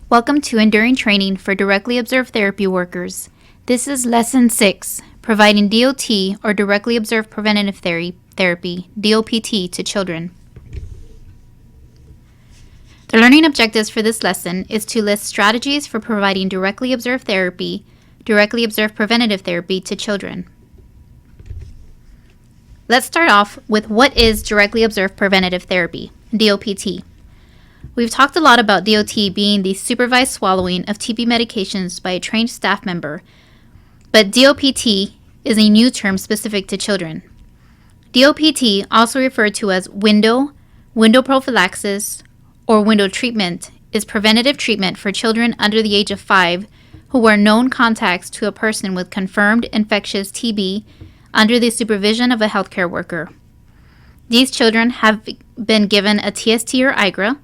Welcome to Enduring Training for Directly Observed Therapy Workers. This is Lesson 6, Providing DOT or Directly Observed Preventative Therapy, DOPT, to children. The learning objectives for this lesson is to list strategies for providing directly observed therapy, directly observed preventative therapy to children. Let's start off with what is directly observed preventative therapy, DOPT. We've talked a lot about DOT being the supervised swallowing of TB medications by a trained staff member, but DOPT is a new term specific to children. DOPT, also referred to as window prophylaxis, or window treatment, is preventative treatment for children under the age of 5 who are known contacts to a person with confirmed infectious TB under the supervision of a healthcare worker. These children have been given a TST or IGRA,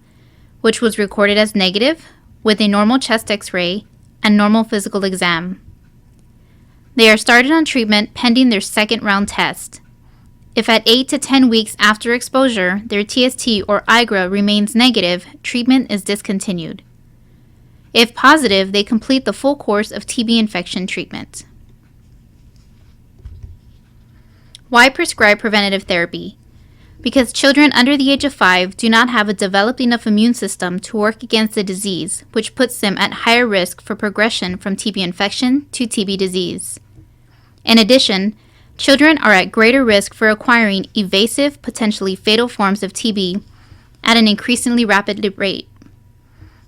which was recorded as negative with a normal chest x-ray and normal physical exam. They are started on treatment pending their second round test. If at 8 to 10 weeks after exposure, their TST or IGRA remains negative, treatment is discontinued. If positive, they complete the full course of TB infection treatment. Why prescribe preventative therapy? Because children under the age of 5 do not have a developed enough immune system to work against the disease, which puts them at higher risk for progression from TB infection to TB disease. In addition, children are at greater risk for acquiring evasive, potentially fatal forms of TB at an increasingly rapid rate.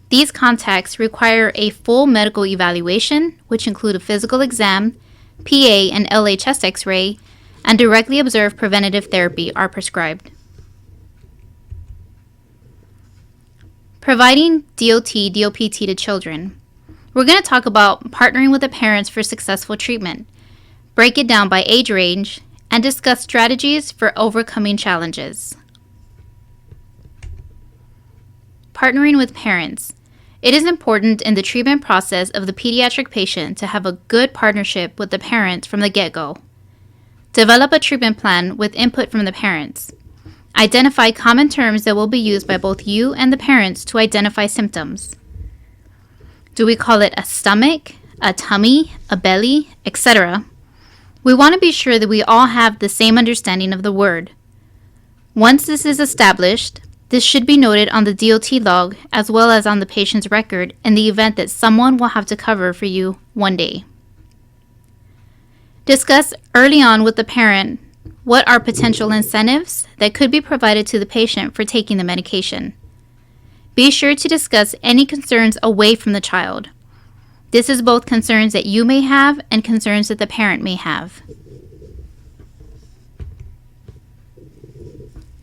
These contacts require a full medical evaluation, which include a physical exam, PA and LA chest x-ray, and directly observed preventative therapy are prescribed. Providing DOPT to children. We're going to talk about partnering with the parents for successful treatment, break it down by age range, and discuss strategies for overcoming challenges. Partnering with parents. It is important in the treatment process of the pediatric patient to have a good partnership with the parents from the get-go. Develop a treatment plan with input from the parents. Identify common terms that will be used by both you and the parents to identify symptoms. Do we call it a stomach, a tummy, a belly, etc.? We want to be sure that we all have the same understanding of the word. Once this is established, this should be noted on the DOT log as well as on the patient's record in the event that someone will have to cover for you one day. Discuss early on with the parent what are potential incentives that could be provided to the patient for taking the medication. Be sure to discuss any concerns away from the child. This is both concerns that you may have and concerns that the parent may have.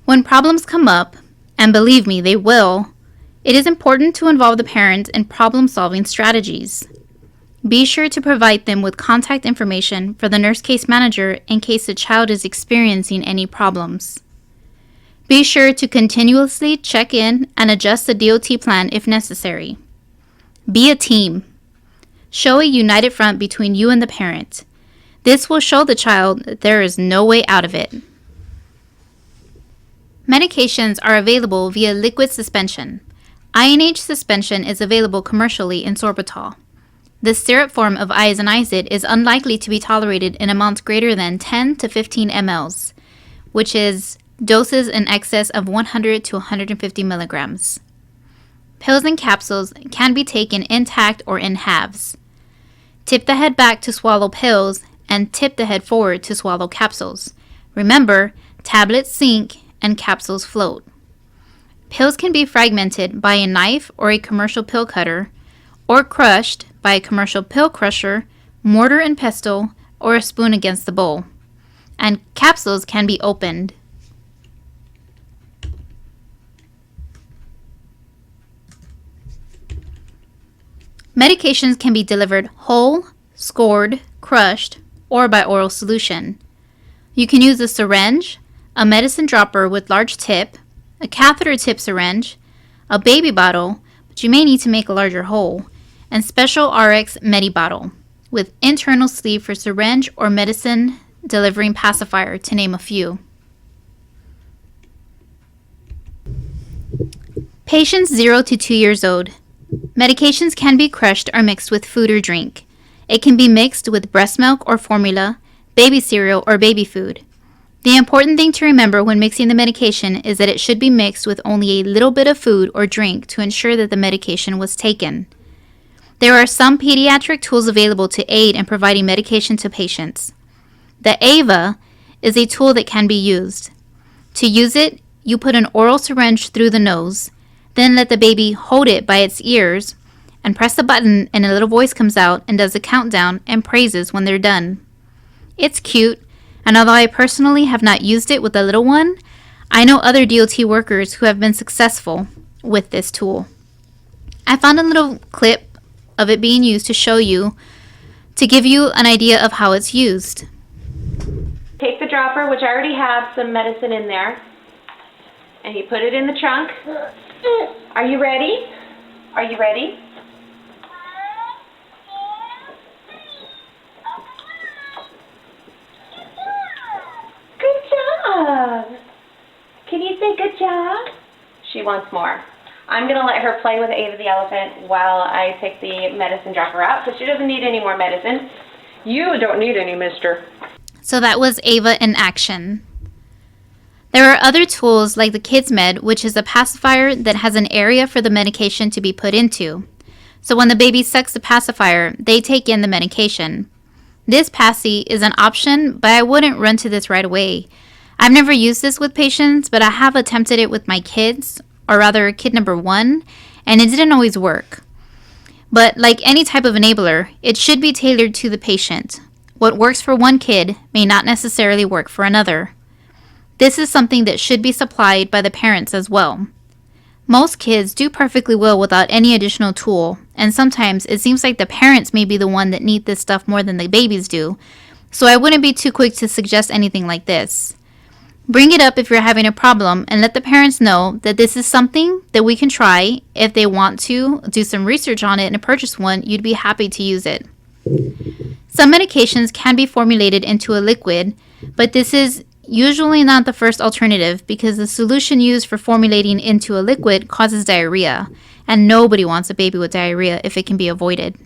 When problems come up, and believe me, they will, it is important to involve the parent in problem-solving strategies. Be sure to provide them with contact information for the nurse case manager in case the child is experiencing any problems. Be sure to continuously check in and adjust the DOT plan if necessary. Be a team. Show a united front between you and the parent. This will show the child that there is no way out of it. Medications are available via liquid suspension. INH suspension is available commercially in sorbitol. The syrup form of isoniazid is unlikely to be tolerated in amounts greater than 10 to 15 mLs, which is doses in excess of 100 to 150 milligrams. Pills and capsules can be taken intact or in halves. Tip the head back to swallow pills and tip the head forward to swallow capsules. Remember, tablets sink and capsules float. Pills can be fragmented by a knife or a commercial pill cutter, or crushed by a commercial pill crusher, mortar and pestle, or a spoon against the bowl. And capsules can be opened. Medications can be delivered whole, scored, crushed, or by oral solution. You can use a syringe, a medicine dropper with large tip, a catheter tip syringe, a baby bottle, but you may need to make a larger hole, and special RX Medi bottle with internal sleeve for syringe or medicine delivering pacifier, to name a few. Patients 0 to 2 years old. Medications can be crushed or mixed with food or drink. It can be mixed with breast milk or formula, baby cereal, or baby food. The important thing to remember when mixing the medication is that it should be mixed with only a little bit of food or drink to ensure that the medication was taken. There are some pediatric tools available to aid in providing medication to patients. The AVA is a tool that can be used. To use it, you put an oral syringe through the nose, then let the baby hold it by its ears and press the button, and a little voice comes out and does a countdown and praises when they're done. It's cute, and although I personally have not used it with the little one, I know other DOT workers who have been successful with this tool. I found a little clip of it being used to show you, to give you an idea of how it's used. Take the dropper, which I already have some medicine in there, and you put it in the trunk. Are you ready? Are you ready? Good job. Can you say good job? She wants more. I'm going to let her play with Ava the elephant while I take the medicine dropper out, so she doesn't need any more medicine. You don't need any, mister. So that was Ava in action. There are other tools like the Kids Med, which is a pacifier that has an area for the medication to be put into. So when the baby sucks the pacifier, they take in the medication. This passy is an option, but I wouldn't run to this right away. I've never used this with patients, but I have attempted it with my kids, or rather kid number 1, and it didn't always work. But like any type of enabler, it should be tailored to the patient. What works for one kid may not necessarily work for another. This is something that should be supplied by the parents as well. Most kids do perfectly well without any additional tool, and sometimes it seems like the parents may be the one that need this stuff more than the babies do, so I wouldn't be too quick to suggest anything like this. Bring it up if you're having a problem and let the parents know that this is something that we can try. If they want to do some research on it and purchase one, you'd be happy to use it. Some medications can be formulated into a liquid, but this is usually not the first alternative because the solution used for formulating into a liquid causes diarrhea, and nobody wants a baby with diarrhea if it can be avoided.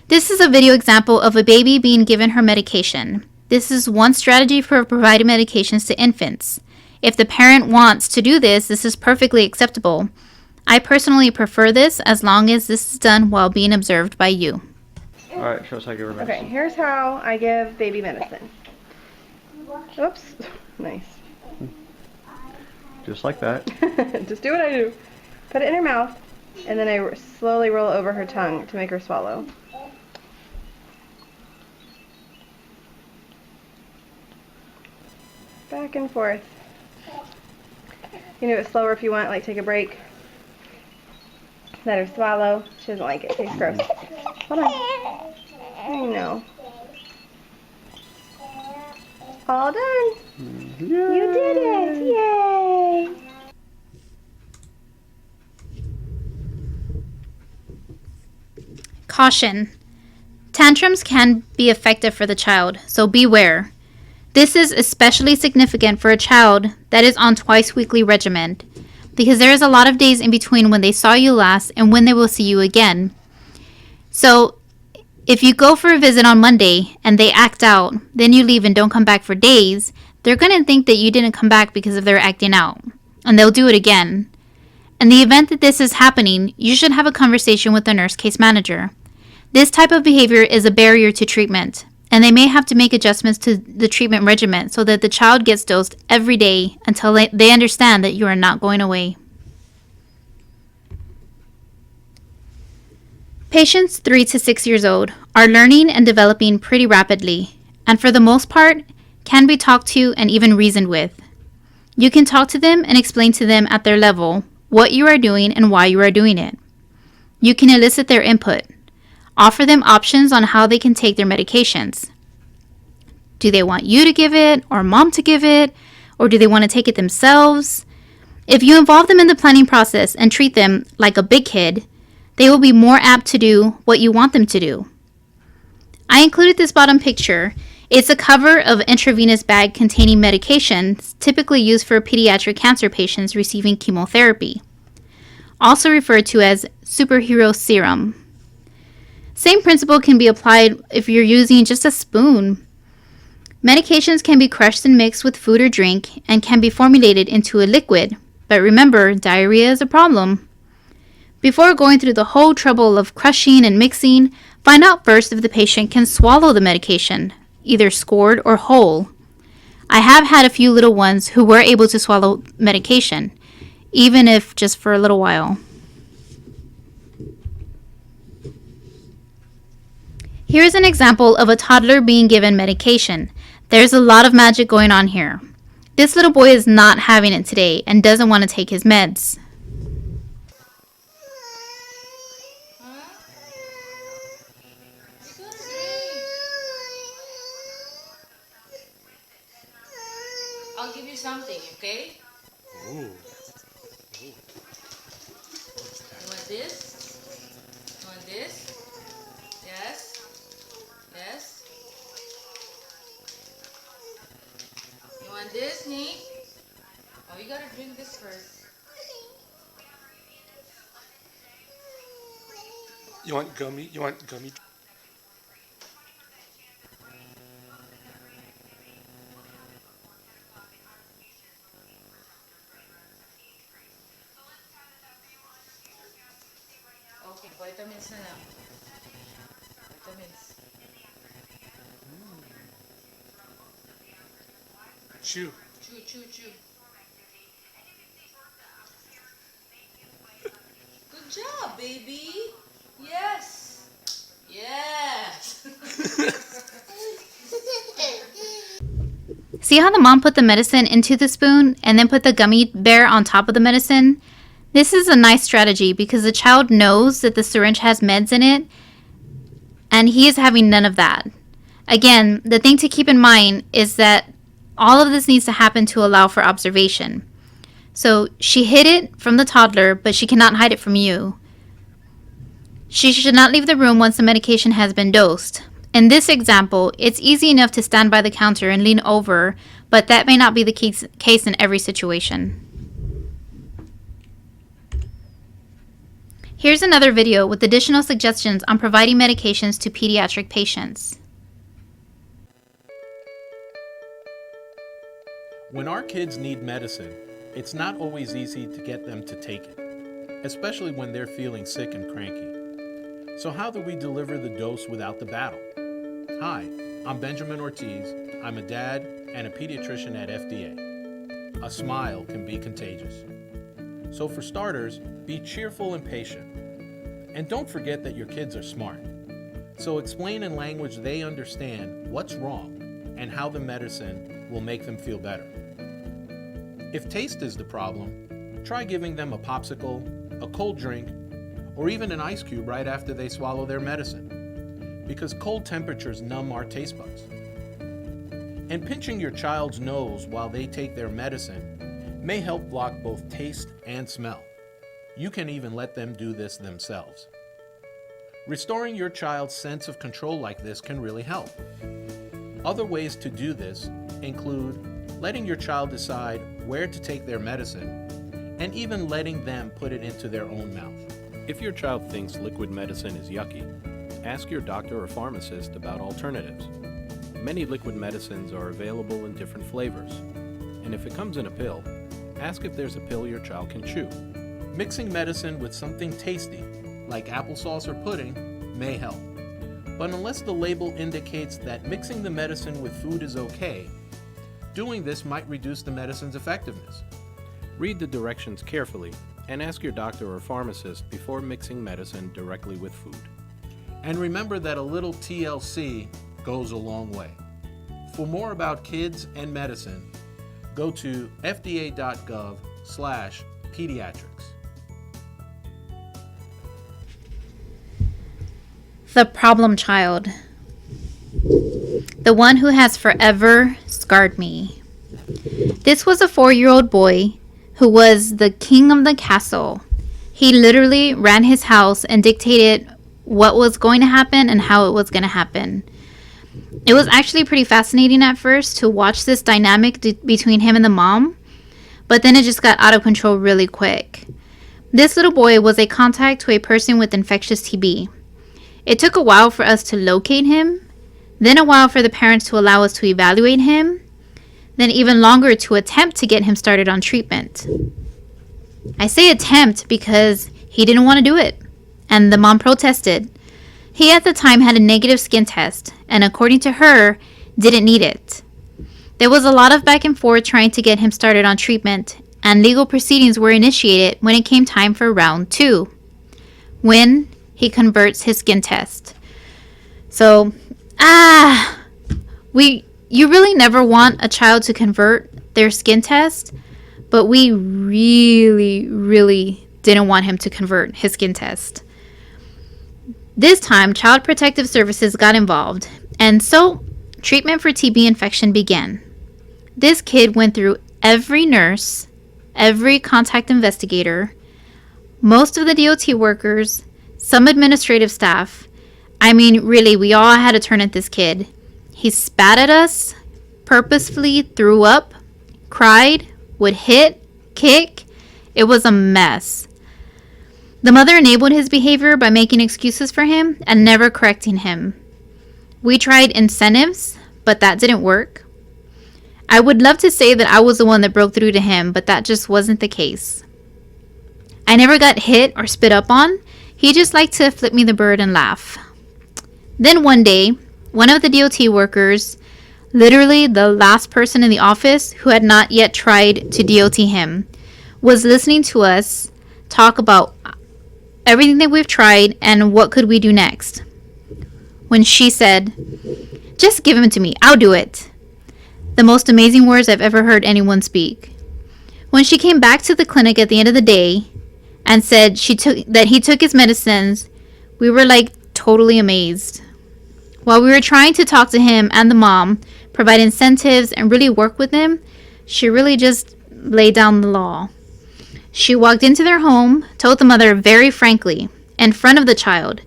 This is a video example of a baby being given her medication. This is one strategy for providing medications to infants. If the parent wants to do this, this is perfectly acceptable. I personally prefer this as long as this is done while being observed by you. Alright, show us how to give her medicine. Okay, here's how I give baby medicine. Oops. Nice. Just like that. Just do what I do. Put it in her mouth, and then I slowly roll over her tongue to make her swallow. Back and forth. You can do it slower if you want, like take a break. Let her swallow. She doesn't like it. Tastes gross. Hold on. I know. All done. Yay. You did it. Yay. Caution. Tantrums can be effective for the child, so beware. This is especially significant for a child that is on twice-weekly regimen, because there is a lot of days in between when they saw you last and when they will see you again. So, if you go for a visit on Monday and they act out, then you leave and don't come back for days, they're going to think that you didn't come back because of their acting out, and they'll do it again. In the event that this is happening, you should have a conversation with the nurse case manager. This type of behavior is a barrier to treatment, and they may have to make adjustments to the treatment regimen so that the child gets dosed every day until they understand that you are not going away. Patients 3 to 6 years old are learning and developing pretty rapidly, and for the most part, can be talked to and even reasoned with. You can talk to them and explain to them at their level what you are doing and why you are doing it. You can elicit their input. Offer them options on how they can take their medications. Do they want you to give it, or mom to give it, or do they want to take it themselves? If you involve them in the planning process and treat them like a big kid, they will be more apt to do what you want them to do. I included this bottom picture. It's a cover of an intravenous bag containing medications typically used for pediatric cancer patients receiving chemotherapy. also referred to as superhero serum. Same principle can be applied if you're using just a spoon. Medications can be crushed and mixed with food or drink and can be formulated into a liquid. But remember, diarrhea is a problem. Before going through the whole trouble of crushing and mixing, find out first if the patient can swallow the medication, either scored or whole. I have had a few little ones who were able to swallow medication, even if just for a little while. Here's an example of a toddler being given medication. There's a lot of magic going on here. This little boy is not having it today and doesn't want to take his meds. I'll give you something, okay? Ooh. You want this? You want this? Yes? Yes? You want this, Nick? Oh, you gotta drink this first. You want gummy? You want gummy? Okay, vitamins na lang. Vitamins. Chew. Chew, chew, chew. Good job, baby. Yes. Yes. See how the mom put the medicine into the spoon and then put the gummy bear on top of the medicine? This is a nice strategy because the child knows that the syringe has meds in it and he is having none of that. Again, the thing to keep in mind is that all of this needs to happen to allow for observation. So she hid it from the toddler, but she cannot hide it from you. She should not leave the room once the medication has been dosed. In this example, it's easy enough to stand by the counter and lean over, but that may not be the case in every situation. Here's another video with additional suggestions on providing medications to pediatric patients. When our kids need medicine, it's not always easy to get them to take it, especially when they're feeling sick and cranky. So how do we deliver the dose without the battle? Hi, I'm Benjamin Ortiz. I'm a dad and a pediatrician at FDA. A smile can be contagious. So for starters, be cheerful and patient. And don't forget that your kids are smart. So explain in language they understand what's wrong and how the medicine will make them feel better. If taste is the problem, try giving them a popsicle, a cold drink, or even an ice cube right after they swallow their medicine, because cold temperatures numb our taste buds. And pinching your child's nose while they take their medicine may help block both taste and smell. You can even let them do this themselves. Restoring your child's sense of control like this can really help. Other ways to do this include letting your child decide where to take their medicine, and even letting them put it into their own mouth. If your child thinks liquid medicine is yucky, ask your doctor or pharmacist about alternatives. Many liquid medicines are available in different flavors, and if it comes in a pill, ask if there's a pill your child can chew. Mixing medicine with something tasty, like applesauce or pudding, may help. But unless the label indicates that mixing the medicine with food is okay, doing this might reduce the medicine's effectiveness. Read the directions carefully and ask your doctor or pharmacist before mixing medicine directly with food. And remember that a little TLC goes a long way. For more about kids and medicine, go to fda.gov/pediatrics. The problem child. The one who has forever scarred me. This was a 4-year-old boy who was the king of the castle. He literally ran his house and dictated what was going to happen and how it was going to happen. It was actually pretty fascinating at first to watch this dynamic between him and the mom, but then it just got out of control really quick. This little boy was a contact to a person with infectious TB. It took a while for us to locate him, then a while for the parents to allow us to evaluate him, then even longer to attempt to get him started on treatment. I say attempt because he didn't want to do it, and the mom protested. He at the time had a negative skin test, and according to her, didn't need it. There was a lot of back and forth trying to get him started on treatment, and legal proceedings were initiated when it came time for round 2, when he converts his skin test. So, you really never want a child to convert their skin test, but we really didn't want him to convert his skin test. This time, Child Protective Services got involved, and so treatment for TB infection began. This kid went through every nurse, every contact investigator, most of the DOT workers, some administrative staff. I mean, really, we all had a turn at this kid. He spat at us, purposefully threw up, cried, would hit, kick. It was a mess. The mother enabled his behavior by making excuses for him and never correcting him. We tried incentives, but that didn't work. I would love to say that I was the one that broke through to him, but that just wasn't the case. I never got hit or spit up on. He just liked to flip me the bird and laugh. Then one day, one of the DOT workers, literally the last person in the office who had not yet tried to DOT him, was listening to us talk about everything that we've tried and what could we do next. When she said, "Just give him to me, I'll do it." The most amazing words I've ever heard anyone speak. When she came back to the clinic at the end of the day and said that he took his medicines, we were like totally amazed. While we were trying to talk to him and the mom, provide incentives and really work with him, she really just laid down the law. She walked into their home, told the mother very frankly, in front of the child,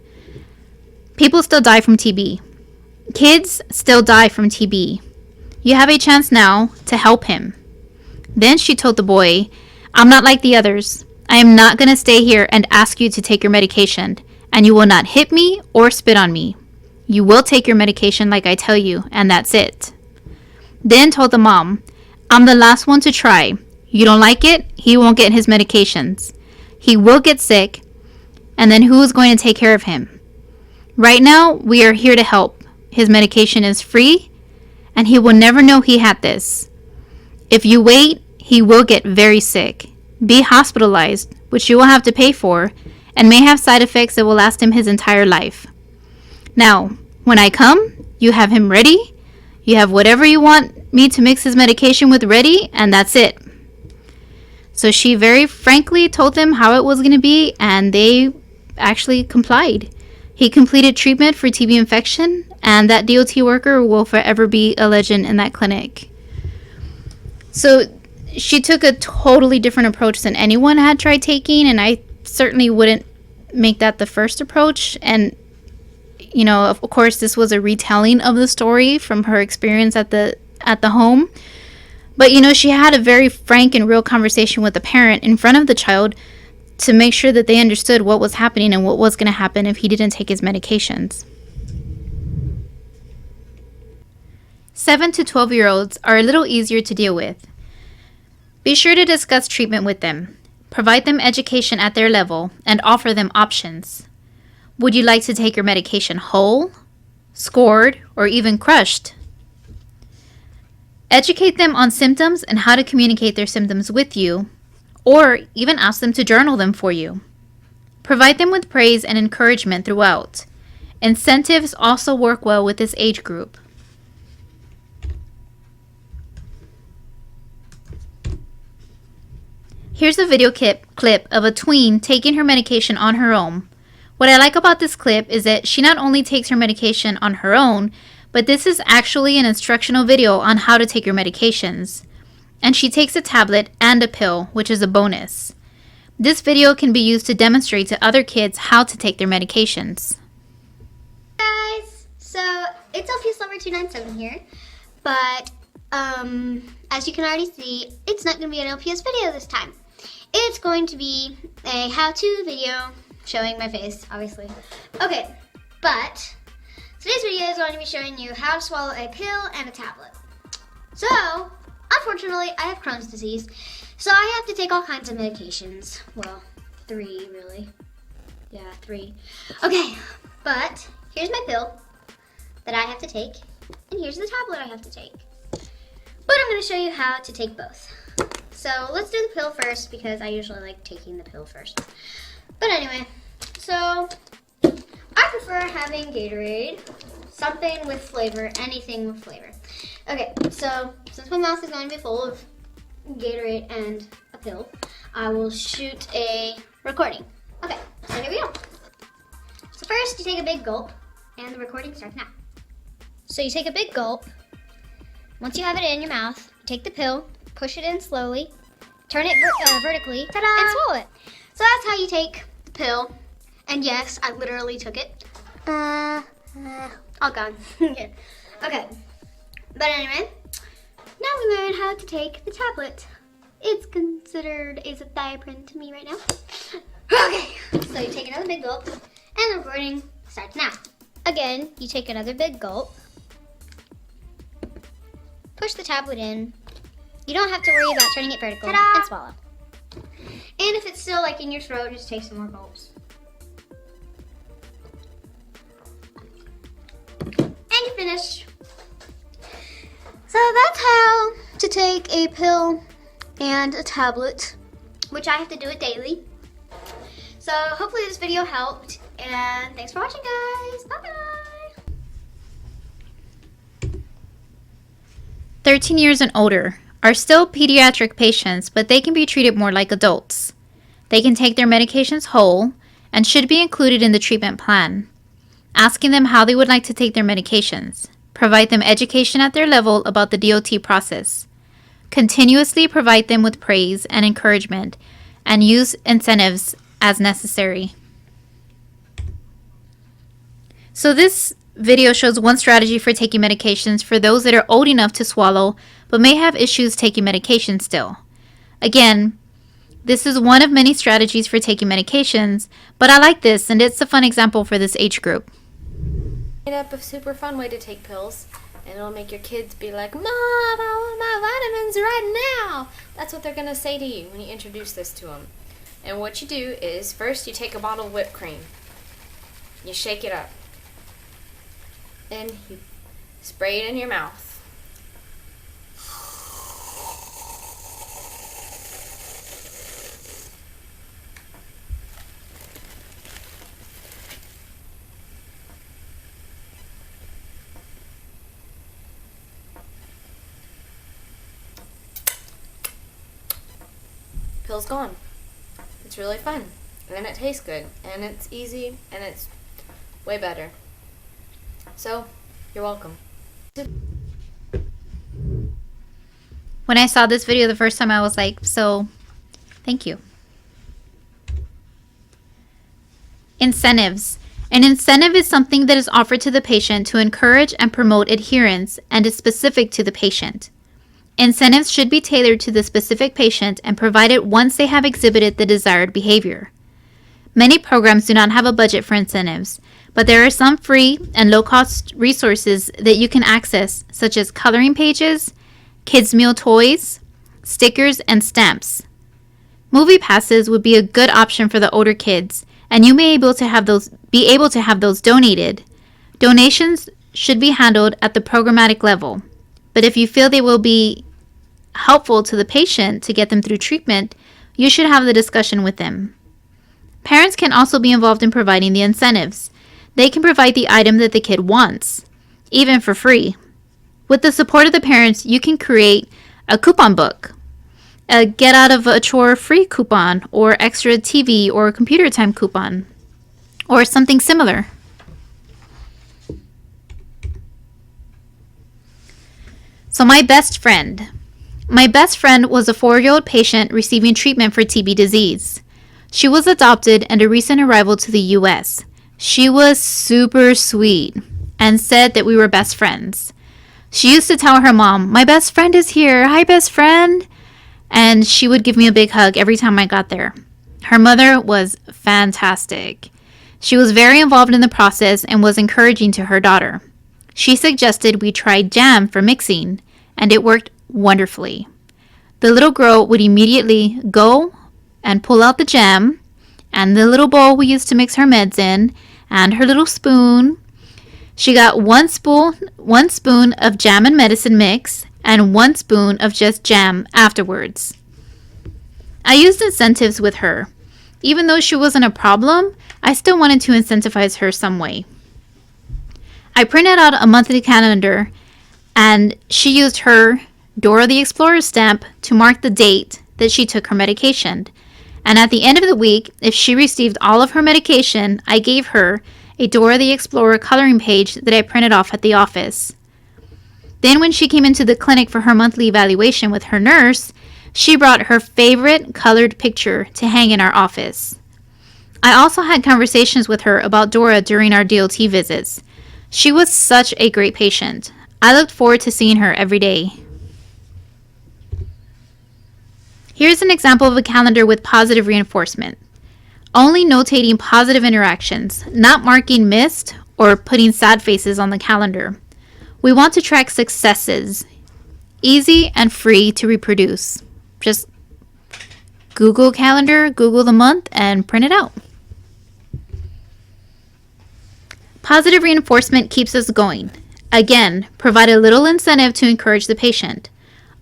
"People still die from TB. Kids still die from TB. You have a chance now to help him." Then she told the boy, "I'm not like the others. I am not going to stay here and ask you to take your medication, and you will not hit me or spit on me. You will take your medication like I tell you, and that's it." Then told the mom, "I'm the last one to try. You don't like it, he won't get his medications. He will get sick, and then who is going to take care of him? Right now, we are here to help. His medication is free, and he will never know he had this. If you wait, he will get very sick, be hospitalized, which you will have to pay for, and may have side effects that will last him his entire life. Now, when I come, you have him ready. You have whatever you want me to mix his medication with ready, and that's it." So she very frankly told them how it was going to be, and they actually complied. He completed treatment for TB infection, and that DOT worker will forever be a legend in that clinic. So she took a totally different approach than anyone had tried taking, and I certainly wouldn't make that the first approach. And, you know, of course, this was a retelling of the story from her experience at the home. But, you know, she had a very frank and real conversation with the parent in front of the child to make sure that they understood what was happening and what was going to happen if he didn't take his medications. 7 to 12-year-olds are a little easier to deal with. Be sure to discuss treatment with them, provide them education at their level, and offer them options. Would you like to take your medication whole, scored, or even crushed? Educate them on symptoms and how to communicate their symptoms with you, or even ask them to journal them for you. Provide them with praise and encouragement throughout. Incentives also work well with this age group. Here's a video clip of a tween taking her medication on her own. What I like about this clip is that she not only takes her medication on her own, but this is actually an instructional video on how to take your medications. And she takes a tablet and a pill, which is a bonus. This video can be used to demonstrate to other kids how to take their medications. Guys, so it's LPS number 297 here, but as you can already see, it's not going to be an LPS video this time. it's going to be a how-to video showing my face, obviously. Okay, but today's video is going to be showing you how to swallow a pill and a tablet. So, unfortunately, I have Crohn's disease, so I have to take all kinds of medications. Well, 3 really. Yeah, 3. Okay, but here's my pill that I have to take, and here's the tablet I have to take. But I'm going to show you how to take both. So let's do the pill first because I usually like taking the pill first. But anyway, so I prefer having Gatorade, something with flavor, anything with flavor. Okay, so since my mouth is going to be full of Gatorade and a pill, I will shoot a recording. Okay, so here we go. So first you take a big gulp and the recording starts now. So you take a big gulp. Once you have it in your mouth, take the pill, push it in slowly, turn it vertically, and swallow it. So that's how you take the pill. And yes, I literally took it. All gone. Yeah. Okay. But anyway, now we learn how to take the tablet. It's considered a thioprin to me right now. Okay. So you take another big gulp, and the recording starts now. Again, you take another big gulp. Push the tablet in. You don't have to worry about turning it vertical and swallow. And if it's still like in your throat, just take some more gulps. And you're finished. So that's how to take a pill and a tablet, which I have to do it daily. So hopefully this video helped, and thanks for watching, guys. Bye-bye. 13 years and older are still pediatric patients, but they can be treated more like adults. They can take their medications whole and should be included in the treatment plan. Asking them how they would like to take their medications. Provide them education at their level about the DOT process. Continuously provide them with praise and encouragement, and use incentives as necessary. So this video shows one strategy for taking medications for those that are old enough to swallow but may have issues taking medication still. Again, this is one of many strategies for taking medications, but I like this and it's a fun example for this age group. Made up a super fun way to take pills, and it'll make your kids be like, Mom, I want my vitamins right now. That's what they're going to say to you when you introduce this to them. And what you do is, first you take a bottle of whipped cream. You shake it up. Then you spray it in your mouth. Pill's gone. It's really fun, and it tastes good, and it's easy, and it's way better. So, you're welcome. When I saw this video the first time, I was like, so, thank you. Incentives. An incentive is something that is offered to the patient to encourage and promote adherence and is specific to the patient. Incentives should be tailored to the specific patient and provided once they have exhibited the desired behavior. Many programs do not have a budget for incentives, but there are some free and low-cost resources that you can access, such as coloring pages, kids' meal toys, stickers, and stamps. Movie passes would be a good option for the older kids, and you may be able to have those donated. Donations should be handled at the programmatic level, but if you feel they will be helpful to the patient to get them through treatment, you should have the discussion with them. Parents can also be involved in providing the incentives. They can provide the item that the kid wants, even for free. With the support of the parents, you can create a coupon book, a get out of a chore free coupon, or extra TV or computer time coupon, or something similar. So my best friend. My best friend was a 4-year-old patient receiving treatment for TB disease. She was adopted and a recent arrival to the U.S. She was super sweet and said that we were best friends. She used to tell her mom, "My best friend is here. Hi, best friend." and she would give me a big hug every time I got there. Her mother was fantastic. She was very involved in the process and was encouraging to her daughter. She suggested we try jam for mixing, and it worked wonderfully. The little girl would immediately go and pull out the jam and the little bowl we used to mix her meds in and her little spoon. She got one spoon of jam and medicine mix and 1 spoon of just jam afterwards. I used incentives with her. Even though she wasn't a problem, I still wanted to incentivize her some way. I printed out a monthly calendar, and she used her Dora the Explorer stamp to mark the date that she took her medication. And at the end of the week, if she received all of her medication, I gave her a Dora the Explorer coloring page that I printed off at the office. Then when she came into the clinic for her monthly evaluation with her nurse, she brought her favorite colored picture to hang in our office. I also had conversations with her about Dora during our DOT visits. She was such a great patient. I looked forward to seeing her every day. Here's an example of a calendar with positive reinforcement. Only notating positive interactions, not marking missed or putting sad faces on the calendar. We want to track successes. Easy and free to reproduce. Just Google calendar, Google the month, and print it out. Positive reinforcement keeps us going. Again, provide a little incentive to encourage the patient.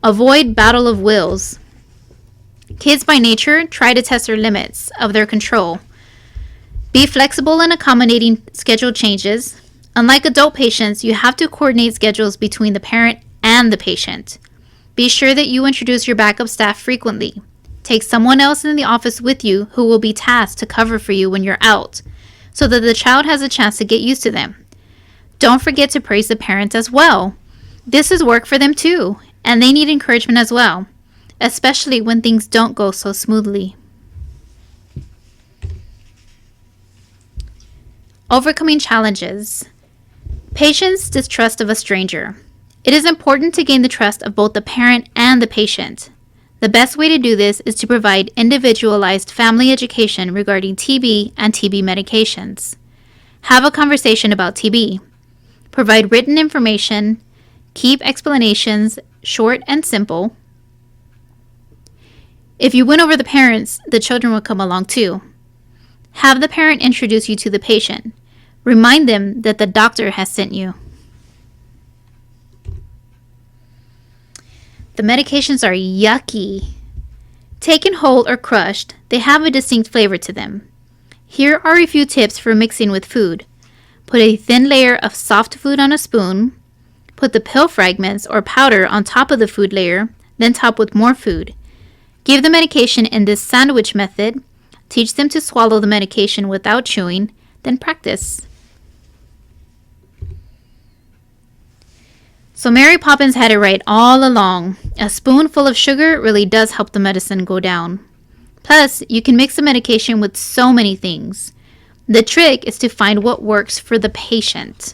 Avoid battle of wills. Kids by nature try to test their limits of their control. Be flexible in accommodating schedule changes. Unlike adult patients, you have to coordinate schedules between the parent and the patient. Be sure that you introduce your backup staff frequently. Take someone else in the office with you who will be tasked to cover for you when you're out, so that the child has a chance to get used to them. Don't forget to praise the parents as well. This is work for them too, and they need encouragement as well, especially when things don't go so smoothly. Overcoming challenges. Patient's distrust of a stranger. It is important to gain the trust of both the parent and the patient. The best way to do this is to provide individualized family education regarding TB and TB medications. Have a conversation about TB. Provide written information. Keep explanations short and simple. If you win over the parents, the children will come along too. Have the parent introduce you to the patient. Remind them that the doctor has sent you. The medications are yucky. Taken whole or crushed, they have a distinct flavor to them. Here are a few tips for mixing with food. Put a thin layer of soft food on a spoon. Put the pill fragments or powder on top of the food layer, then top with more food. Give the medication in this sandwich method. Teach them to swallow the medication without chewing, then practice. So Mary Poppins had it right all along. A spoonful of sugar really does help the medicine go down. Plus, you can mix the medication with so many things. The trick is to find what works for the patient.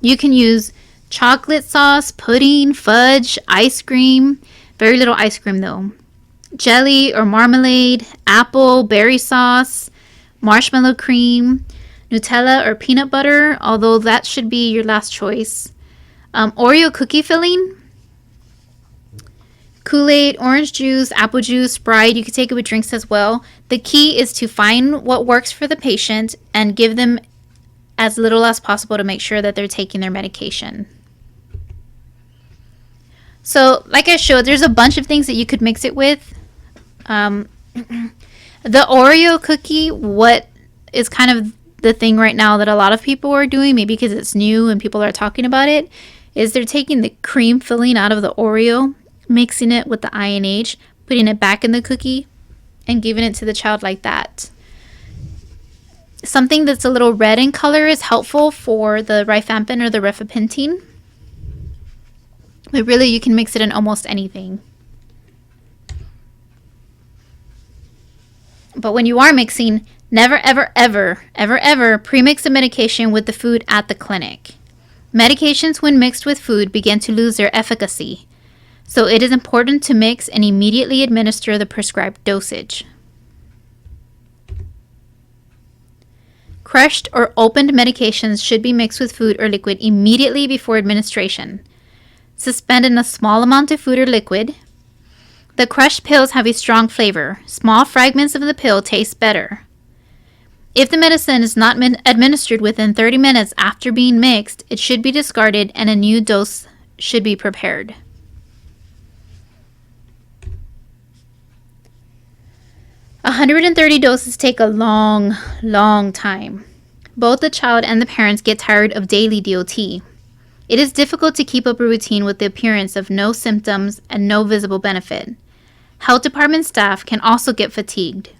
You can use chocolate sauce, pudding, fudge, ice cream. Very little ice cream though. Jelly or marmalade, apple, berry sauce, marshmallow cream, Nutella or peanut butter, although that should be your last choice. Oreo cookie filling, Kool-Aid, orange juice, apple juice, Sprite. You can take it with drinks as well. The key is to find what works for the patient and give them as little as possible to make sure that they're taking their medication. So, like I showed, there's a bunch of things that you could mix it with. The Oreo cookie, what is kind of the thing right now that a lot of people are doing, maybe because it's new and people are talking about it, is they're taking the cream filling out of the Oreo, mixing it with the INH, putting it back in the cookie, and giving it to the child like that. Something that's a little red in color is helpful for the rifampin or the rifapentine. But really, you can mix it in almost anything. But when you are mixing, never, ever, ever, ever, ever pre-mix the medication with the food at the clinic. Medications, when mixed with food, begin to lose their efficacy. so it is important to mix and immediately administer the prescribed dosage. Crushed or opened medications should be mixed with food or liquid immediately before administration. Suspend in a small amount of food or liquid. The crushed pills have a strong flavor. Small fragments of the pill taste better. If the medicine is not administered within 30 minutes after being mixed, it should be discarded and a new dose should be prepared. "130 doses take a long, long time. Both the child and the parents get tired of daily DOT. It is difficult to keep up a routine with the appearance of no symptoms and no visible benefit. Health department staff can also get fatigued.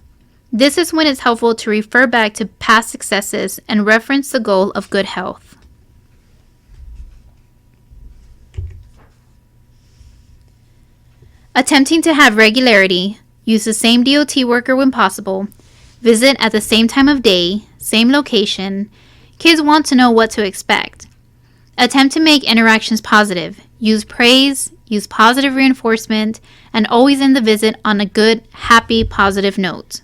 This is when it's helpful to refer back to past successes and reference the goal of good health. Attempting to have regularity, use the same DOT worker when possible, visit at the same time of day, same location. Kids want to know what to expect. Attempt to make interactions positive. Use praise, use positive reinforcement, and always end the visit on a good, happy, positive note.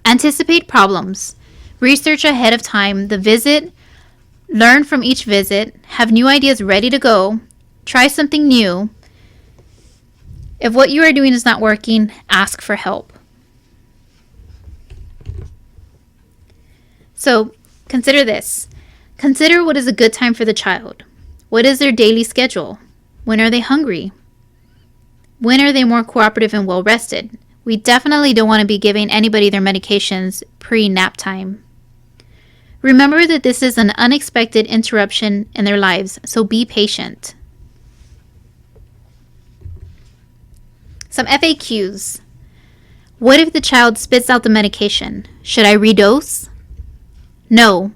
Anticipate problems. Research ahead of time the visit, learn from each visit, have new ideas ready to go, try something new. If what you are doing is not working, ask for help. So, consider this. Consider what is a good time for the child. What is their daily schedule? When are they hungry? When are they more cooperative and well rested? We definitely don't want to be giving anybody their medications pre-nap time. Remember that this is an unexpected interruption in their lives, so be patient. Some FAQs. What if the child spits out the medication? Should I redose? No.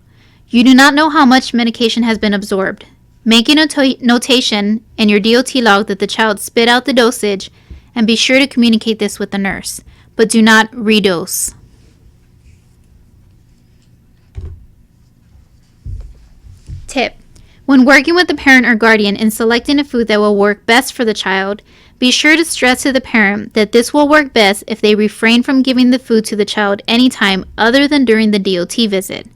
You do not know how much medication has been absorbed. Make a notation in your DOT log that the child spit out the dosage and be sure to communicate this with the nurse, but do not redose. Tip. When working with the parent or guardian in selecting a food that will work best for the child, be sure to stress to the parent that this will work best if they refrain from giving the food to the child anytime other than during the DOT visit.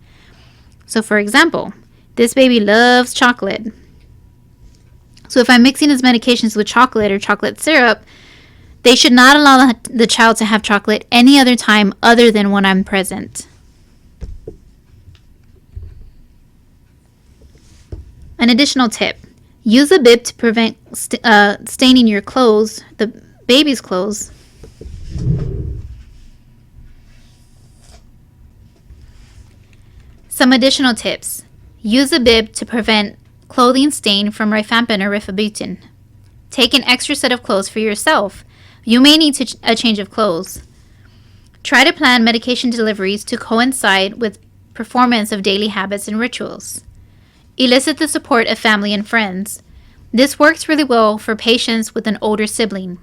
So for example, this baby loves chocolate. So if I'm mixing his medications with chocolate or chocolate syrup, they should not allow the child to have chocolate any other time other than when I'm present. An additional tip. Use a bib to prevent staining your clothes, the baby's clothes. Some additional tips. Use a bib to prevent clothing stain from rifampin or rifabutin. Take an extra set of clothes for yourself. You may need a change of clothes. Try to plan medication deliveries to coincide with performance of daily habits and rituals. Elicit the support of family and friends. This works really well for patients with an older sibling.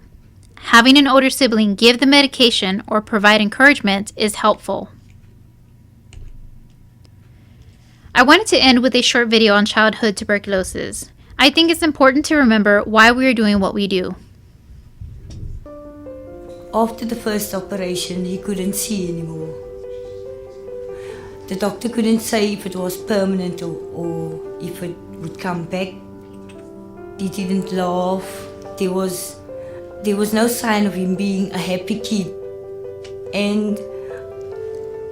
Having an older sibling give the medication or provide encouragement is helpful. I wanted to end with a short video on childhood tuberculosis. I think it's important to remember why we are doing what we do. After the first operation, he couldn't see anymore. The doctor couldn't say if it was permanent or if it would come back. He didn't laugh. There was no sign of him being a happy kid. And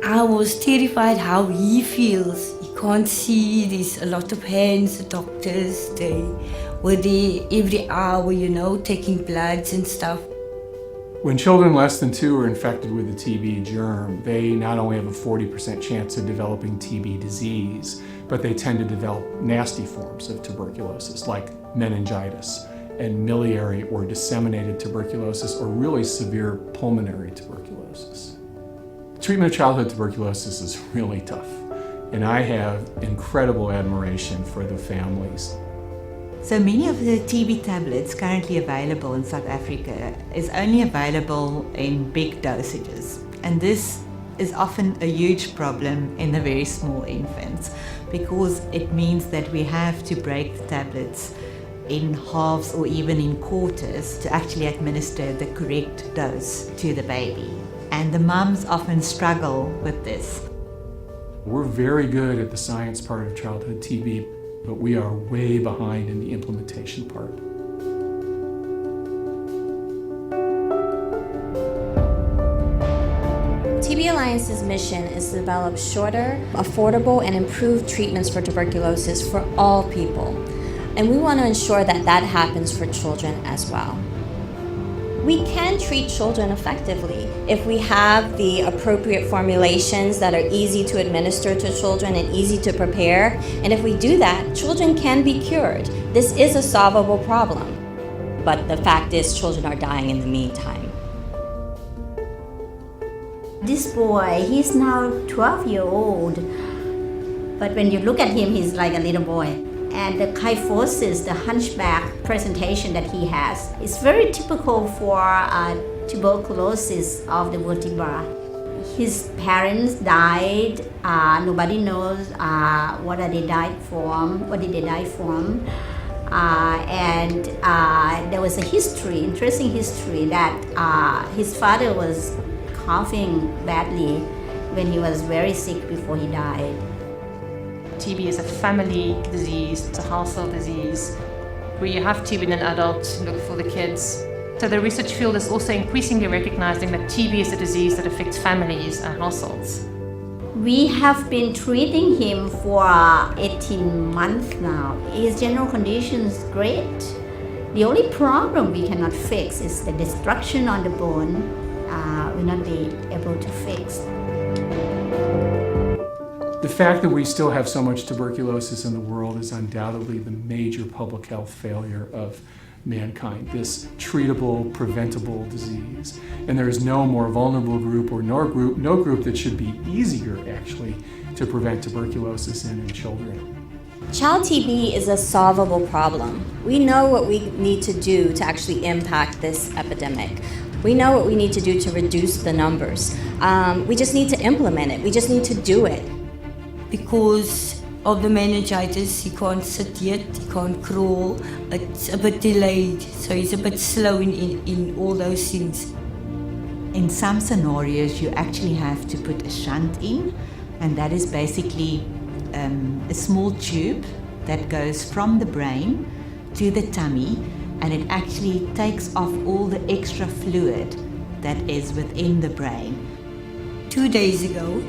I was terrified how he feels. He can't see. There's a lot of hands, the doctors, they were there every hour, taking bloods and stuff. When children less than 2 are infected with the TB germ, they not only have a 40% chance of developing TB disease, but they tend to develop nasty forms of tuberculosis like meningitis and miliary or disseminated tuberculosis or really severe pulmonary tuberculosis. Treatment of childhood tuberculosis is really tough, and I have incredible admiration for the families. So many of the TB tablets currently available in South Africa is only available in big dosages, and this is often a huge problem in the very small infants because it means that we have to break the tablets in halves or even in quarters to actually administer the correct dose to the baby. And the mums often struggle with this. We're very good at the science part of childhood TB, but we are way behind in the implementation part. TB Alliance's mission is to develop shorter, affordable, and improved treatments for tuberculosis for all people. And we want to ensure that that happens for children as well. We can treat children effectively if we have the appropriate formulations that are easy to administer to children and easy to prepare. And if we do that, children can be cured. This is a solvable problem. But the fact is, children are dying in the meantime. This boy, he's now 12 years old. But when you look at him, he's like a little boy. And the kyphosis, the hunchback presentation that he has, is very typical for tuberculosis of the vertebra. His parents died. Nobody knows what they died from. What did they die from? And there was a history, interesting history, that his father was coughing badly when he was very sick before he died. TB is a family disease, it's a household disease. Where you have TB in an adult, look for the kids. So the research field is also increasingly recognizing that TB is a disease that affects families and households. We have been treating him for 18 months now. His general condition is great. The only problem we cannot fix is the destruction on the bone. We'll not be able to fix. The fact that we still have so much tuberculosis in the world is undoubtedly the major public health failure of mankind, this treatable, preventable disease. And there is no more vulnerable group or no group that should be easier, actually, to prevent tuberculosis in children. Child TB is a solvable problem. We know what we need to do to actually impact this epidemic. We know what we need to do to reduce the numbers. We just need to implement it. We just need to do it. Because of the meningitis, he can't sit yet, he can't crawl, it's a bit delayed, so he's a bit slow in all those things. In some scenarios, you actually have to put a shunt in, and that is basically a small tube that goes from the brain to the tummy, and it actually takes off all the extra fluid that is within the brain. 2 days ago,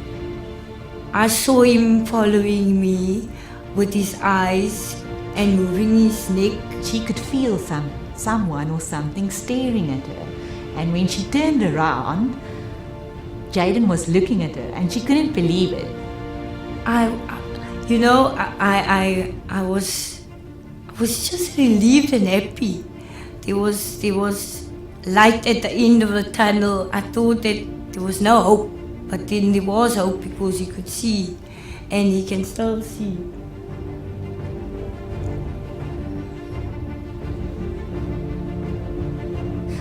I saw him following me with his eyes and moving his neck. She could feel someone or something staring at her. And when she turned around, Jaden was looking at her and she couldn't believe it. I was just relieved and happy. There was light at the end of the tunnel. I thought that there was no hope. But then there was hope because he could see, and he can still see.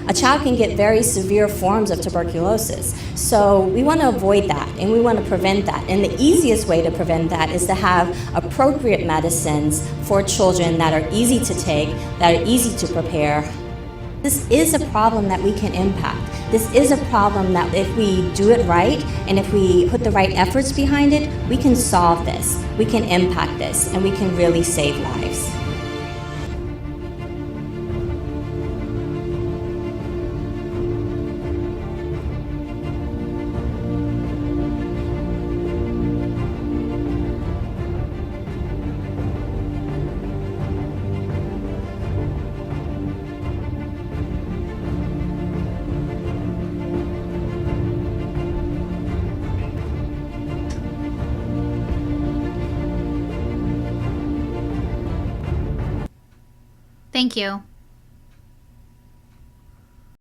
A child can get very severe forms of tuberculosis. So we want to avoid that and we want to prevent that. And the easiest way to prevent that is to have appropriate medicines for children that are easy to take, that are easy to prepare. This is a problem that we can impact. This is a problem that if we do it right and if we put the right efforts behind it, we can solve this, we can impact this, and we can really save lives. Thank you.